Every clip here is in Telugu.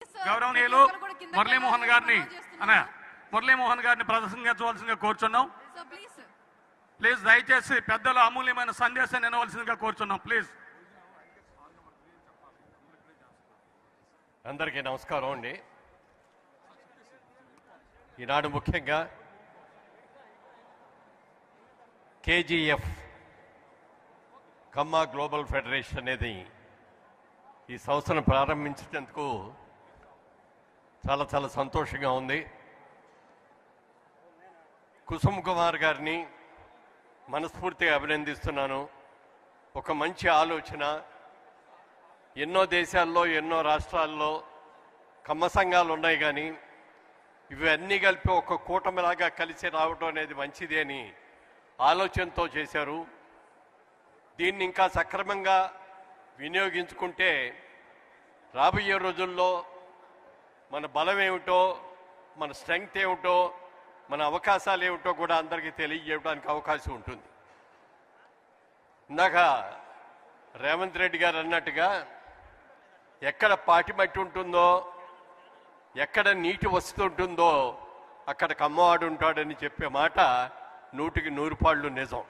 గౌరవనీయులు మురళీమోహన్ గారిని ప్రదర్శించవలసిందిగా కోరుచున్నాం. ప్లీజ్ దయచేసి పెద్దలు అమూల్యమైన సందేశాన్ని వినవలసిందిగా కోరుచున్నాం. ప్లీజ్. అందరికీ నమస్కారం అండి. ఈనాడు ముఖ్యంగా కేజీఎఫ్ కమ్మా గ్లోబల్ ఫెడరేషన్ అనేది ఈ సంస్థను ప్రారంభించినందుకు చాలా చాలా సంతోషంగా ఉంది. కుసుమ్ కుమార్ గారిని మనస్ఫూర్తిగా అభినందిస్తున్నాను. ఒక మంచి ఆలోచన. ఎన్నో దేశాల్లో ఎన్నో రాష్ట్రాల్లో కమ్మ సంఘాలు ఉన్నాయి, కానీ ఇవన్నీ కలిపి ఒక కూటమిలాగా కలిసి రావడం అనేది మంచిది అని ఆలోచనతో చేశారు. దీన్ని ఇంకా సక్రమంగా వినియోగించుకుంటే రాబోయే రోజుల్లో మన బలం ఏమిటో, మన స్ట్రెంగ్త్ ఏమిటో, మన అవకాశాలు ఏమిటో కూడా అందరికీ తెలియజేయడానికి అవకాశం ఉంటుంది. ఇందాక రేవంత్ రెడ్డి గారు అన్నట్టుగా ఎక్కడ పాటి మట్టి ఉంటుందో, ఎక్కడ నీటి వస్తుంటుందో అక్కడ కమ్మవాడు ఉంటాడని చెప్పే మాట 100కి 100 పాళ్ళు నిజం.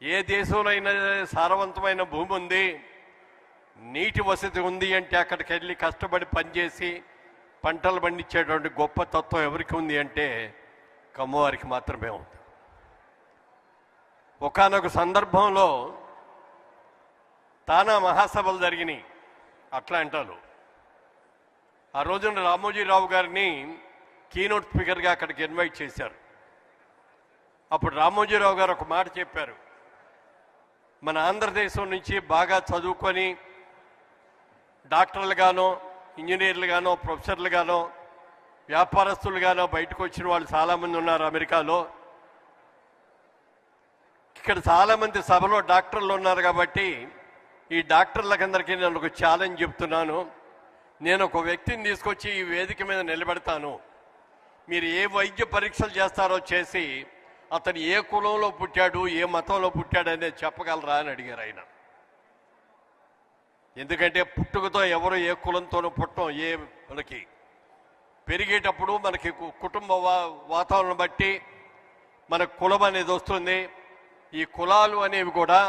ఏ దేశంలో అయినా సారవంతమైన భూమి ఉంది, నీటి వసతి ఉంది అంటే అక్కడికి వెళ్ళి కష్టపడి పనిచేసి పంటలు పండించేటువంటి గొప్ప తత్వం ఎవరికి ఉంది అంటే కమ్మవారికి మాత్రమే ఉంది. ఒకానొక సందర్భంలో తానా మహాసభలు జరిగినాయి అట్లాంటాలో. ఆ రోజున రామోజీరావు గారిని కీనోట్ స్పీకర్గా అక్కడికి ఇన్వైట్ చేశారు. అప్పుడు రామోజీరావు గారు ఒక మాట చెప్పారు. మన ఆంధ్రదేశం నుంచి బాగా చదువుకొని డాక్టర్లుగానో, ఇంజనీర్లుగానో, ప్రొఫెసర్లుగానో, వ్యాపారస్తులుగానో బయటకు వచ్చిన వాళ్ళు చాలామంది ఉన్నారు అమెరికాలో. ఇక్కడ చాలామంది సభలో డాక్టర్లు ఉన్నారు కాబట్టి ఈ డాక్టర్లకందరికీ నేను ఒక ఛాలెంజ్ చెప్తున్నాను. నేను ఒక వ్యక్తిని తీసుకొచ్చి ఈ వేదిక మీద నిలబెడతాను. మీరు ఏ వైద్య పరీక్షలు చేస్తారో చేసి అతను ఏ కులంలో పుట్టాడు, ఏ మతంలో పుట్టాడు అనేది చెప్పగలరా అని అడిగారు ఆయన. ఎందుకంటే పుట్టుకతో ఎవరు ఏ కులంతోనూ పుట్టం. మనకి పెరిగేటప్పుడు మనకి కుటుంబ వాతావరణం బట్టి మనకు కులం అనేది వస్తుంది. ఈ కులాలు అనేవి కూడా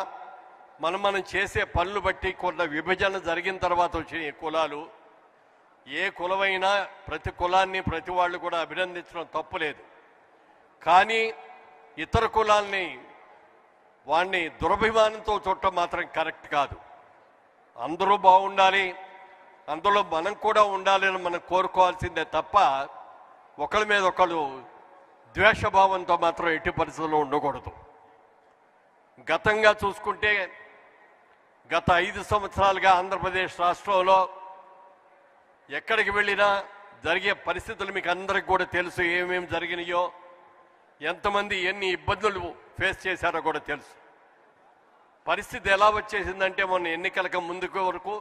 మనం చేసే పనులు బట్టి కొంత విభజన జరిగిన తర్వాత వచ్చిన ఈ కులాలు. ఏ కులమైనా ప్రతి కులాన్ని ప్రతి వాళ్ళు కూడా అభినందించడం తప్పులేదు. కానీ ఇతర కులాల్ని వాడిని దురభిమానంతో చూడటం మాత్రం కరెక్ట్ కాదు. అందరూ బాగుండాలి, అందులో మనం కూడా ఉండాలి అని మనం కోరుకోవాల్సిందే తప్ప ఒకరి మీద ఒకరు ద్వేషభావంతో మాత్రం ఎట్టి పరిస్థితుల్లో ఉండకూడదు. గతంగా చూసుకుంటే గత 5 సంవత్సరాలుగా ఆంధ్రప్రదేశ్ రాష్ట్రంలో ఎక్కడికి వెళ్ళినా జరిగే పరిస్థితులు మీకు అందరికి కూడా తెలుసు. ఏమేమి జరిగినాయో, ఎంతమంది ఎన్ని ఇబ్బందులు ఫేస్ చేశారో కూడా తెలుసు. పరిస్థితి ఎలా వచ్చేసిందంటే మొన్న ఎన్నికలకు ముందుకు వరకు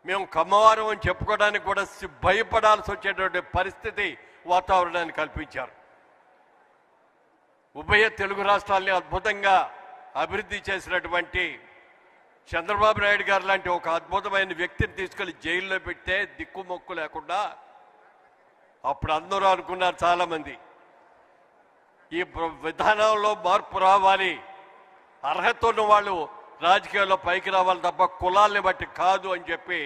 మేము కమ్మవారం అని చెప్పుకోవడానికి కూడా భయపడాల్సి వచ్చేటువంటి పరిస్థితి వాతావరణాన్ని కల్పించారు. ఉభయ తెలుగు రాష్ట్రాల్ని అద్భుతంగా అభివృద్ధి చేసినటువంటి చంద్రబాబు నాయుడు గారు లాంటి ఒక అద్భుతమైన వ్యక్తిని తీసుకెళ్లి జైల్లో పెడితే దిక్కుమొక్కు లేకుండా అప్పుడు అందరూ అనుకున్నారు చాలామంది, ఈ విధానంలో మార్పు రావాలి, అర్హత ఉన్న వాళ్ళు రాజకీయాల్లో పైకి రావాలి తప్ప కులాల్ని బట్టి కాదు అని చెప్పి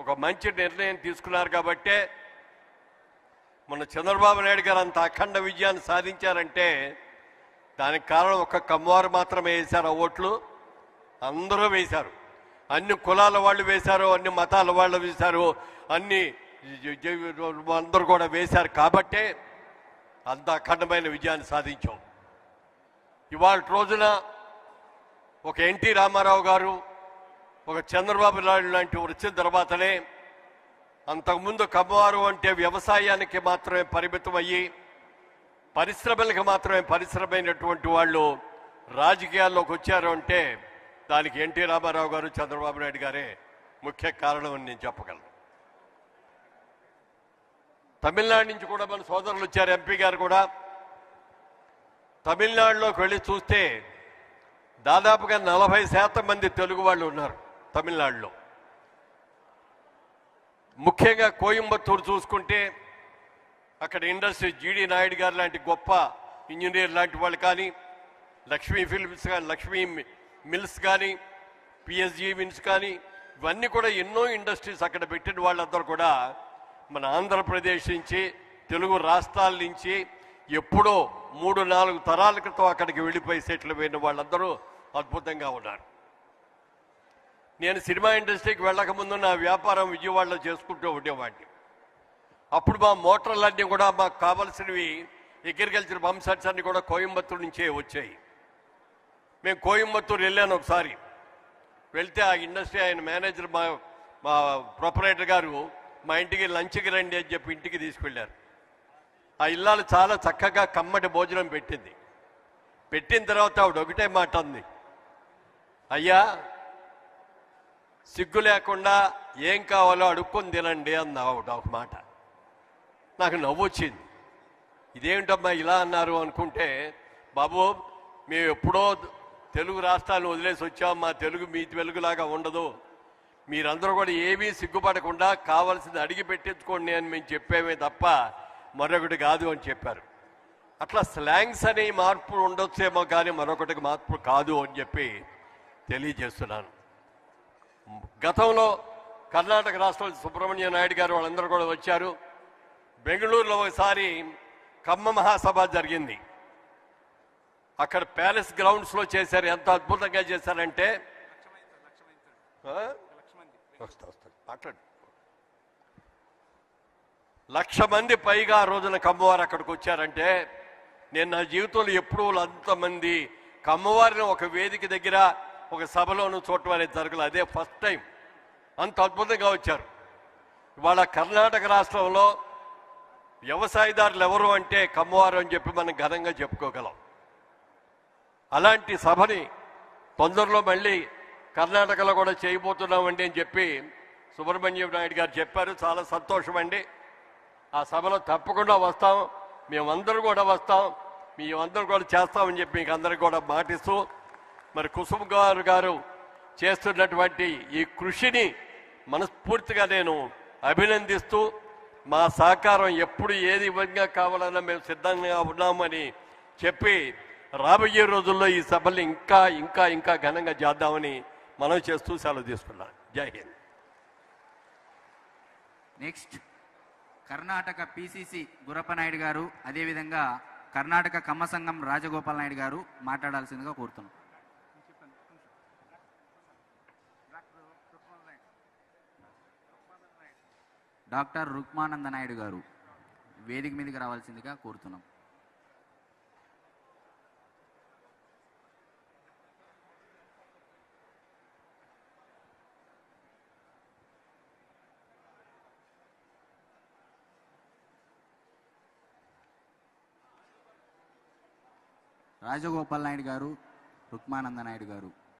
ఒక మంచి నిర్ణయం తీసుకున్నారు. కాబట్టే మన చంద్రబాబు నాయుడు గారు అంత అఖండ విజయాన్ని సాధించారంటే దానికి కారణం ఒక కమ్మవారు మాత్రమే వేశారు. ఆ ఓట్లు అందరూ వేశారు. అన్ని కులాల వాళ్ళు వేశారు, అన్ని మతాల వాళ్ళు వేశారు, అన్ని అందరూ కూడా వేశారు. కాబట్టే అంత అఖండమైన విజయాన్ని సాధించాం. ఇవాళ రోజున ఒక ఎన్టీ రామారావు గారు, ఒక చంద్రబాబు నాయుడు లాంటి వచ్చిన తర్వాతనే అంతకుముందు కమ్మవారు అంటే వ్యవసాయానికి మాత్రమే పరిమితం అయ్యి పరిశ్రమలకు మాత్రమే పరిశ్రమైనటువంటి వాళ్ళు రాజకీయాల్లోకి వచ్చారు అంటే దానికి ఎన్టీ రామారావు గారు, చంద్రబాబు నాయుడు గారే ముఖ్య కారణం అని నేను చెప్పగలను. తమిళనాడు నుంచి కూడా మన సోదరులు వచ్చారు, ఎంపీ గారు కూడా. తమిళనాడులోకి వెళ్ళి చూస్తే దాదాపుగా 40% మంది తెలుగు వాళ్ళు ఉన్నారు తమిళనాడులో. ముఖ్యంగా కోయంబత్తూరు చూసుకుంటే అక్కడ ఇండస్ట్రీ జీడి నాయుడు గారు లాంటి గొప్ప ఇంజనీర్ లాంటి వాళ్ళు కానీ, లక్ష్మీ ఫిల్మ్స్ కానీ, లక్ష్మీ మిల్స్ కానీ, పిఎస్జీ మిల్స్ కానీ, ఇవన్నీ కూడా ఎన్నో ఇండస్ట్రీస్ అక్కడ పెట్టిన వాళ్ళందరూ కూడా మన ఆంధ్రప్రదేశ్ నుంచి, తెలుగు రాష్ట్రాల నుంచి ఎప్పుడో 3-4 తరాల క్రితం అక్కడికి వెళ్ళిపోయి సెటిల్ అయిన వాళ్ళందరూ అద్భుతంగా ఉన్నారు. నేను సినిమా ఇండస్ట్రీకి వెళ్ళకముందు నా వ్యాపారం విజయవాడలో చేసుకుంటూ ఉండేవాడిని. అప్పుడు మా మోటార్లన్నీ కూడా మాకు కావాల్సినవి అగ్రికల్చర్ పంప్ సెట్స్ అన్ని కూడా కోయంబత్తూరు నుంచే వచ్చాయి. మేము కోయంబత్తూరు వెళ్ళాను ఒకసారి. వెళ్తే ఆ ఇండస్ట్రీ ఆయన మేనేజర్ మా ప్రొపరేటర్ గారు మా ఇంటికి లంచ్కి రండి అని చెప్పి ఇంటికి తీసుకెళ్ళారు. ఆ ఇల్లాలు చాలా చక్కగా కమ్మటి భోజనం పెట్టింది. పెట్టిన తర్వాత ఆవిడ ఒకటే మాట అంది, అయ్యా సిగ్గు లేకుండా ఏం కావాలో అడుక్కొని తినండి అంది ఆవిడ ఒక మాట. నాకు నవ్వు వచ్చింది. ఇదేమిటమ్మా ఇలా అన్నారు అనుకుంటే, బాబు మేము ఎప్పుడో తెలుగు రాష్ట్రాలను వదిలేసి వచ్చాం, మా తెలుగు మీ తెలుగులాగా ఉండదు, మీరందరూ కూడా ఏమీ సిగ్గుపడకుండా కావాల్సింది అడిగి పెట్టించుకోండి అని మేము చెప్పేమే తప్ప మరొకటి కాదు అని చెప్పారు. అట్లా స్లాంగ్స్ అనే మార్పు ఉండొచ్చేమో కానీ మరొకటికి మార్పు కాదు అని చెప్పి తెలియజేస్తున్నాను. గతంలో కర్ణాటక రాష్ట్రంలో సుబ్రహ్మణ్య నాయుడు గారు వాళ్ళందరూ కూడా వచ్చారు. బెంగళూరులో ఒకసారి కమ్మ మహాసభ జరిగింది. అక్కడ ప్యాలెస్ గ్రౌండ్స్లో చేశారు. ఎంత అద్భుతంగా చేశారంటే, మాట్లాడు, 1,00,000 మంది పైగా ఆ రోజున కమ్మవారు అక్కడికి వచ్చారంటే, నేను నా జీవితంలో ఎప్పుడూ అంతమంది కమ్మవారిని ఒక వేదిక దగ్గర ఒక సభలోనూ చూడటం అనేది జరగలేదు. అదే ఫస్ట్ టైం. అంత అద్భుతంగా వచ్చారు. ఇవాళ కర్ణాటక రాష్ట్రంలో వ్యవసాయదారులు ఎవరు అంటే కమ్మవారు అని చెప్పి మనం ఘనంగా చెప్పుకోగలం. అలాంటి సభని తొందరలో మళ్ళీ కర్ణాటకలో కూడా చేయబోతున్నామండి అని చెప్పి సుబ్రహ్మణ్యం నాయుడు గారు చెప్పారు. చాలా సంతోషం అండి. ఆ సభలో తప్పకుండా వస్తాం, మేమందరూ కూడా వస్తాం, మేమందరూ కూడా చేస్తామని చెప్పి మీకు అందరికీ కూడా మాటిస్తూ, మరి కుసుమ్ గారు చేస్తున్నటువంటి ఈ కృషిని మనస్ఫూర్తిగా నేను అభినందిస్తూ, మా సహకారం ఎప్పుడు ఏది విధంగా కావాలన్నా మేము సిద్ధంగా ఉన్నామని చెప్పి రాబోయే రోజుల్లో ఈ సభల్ని ఇంకా ఇంకా ఇంకా ఘనంగా చేద్దామని మనం చేస్తూ సెలవు తీసుకున్నాం. జై హింద్. నెక్స్ట్ కర్ణాటక పిసిసి గురప్పనాయుడు గారు, అదేవిధంగా కర్ణాటక కమ్మ సంఘం రాజగోపాల్ నాయుడు గారు మాట్లాడాల్సిందిగా కోరుతున్నాం. డాక్టర్ రుక్మానంద నాయుడు గారు వేదిక మీదకి రావాల్సిందిగా కోరుతున్నాం. రాజగోపాల్ నాయుడు గారు, రుక్మానంద నాయుడు గారు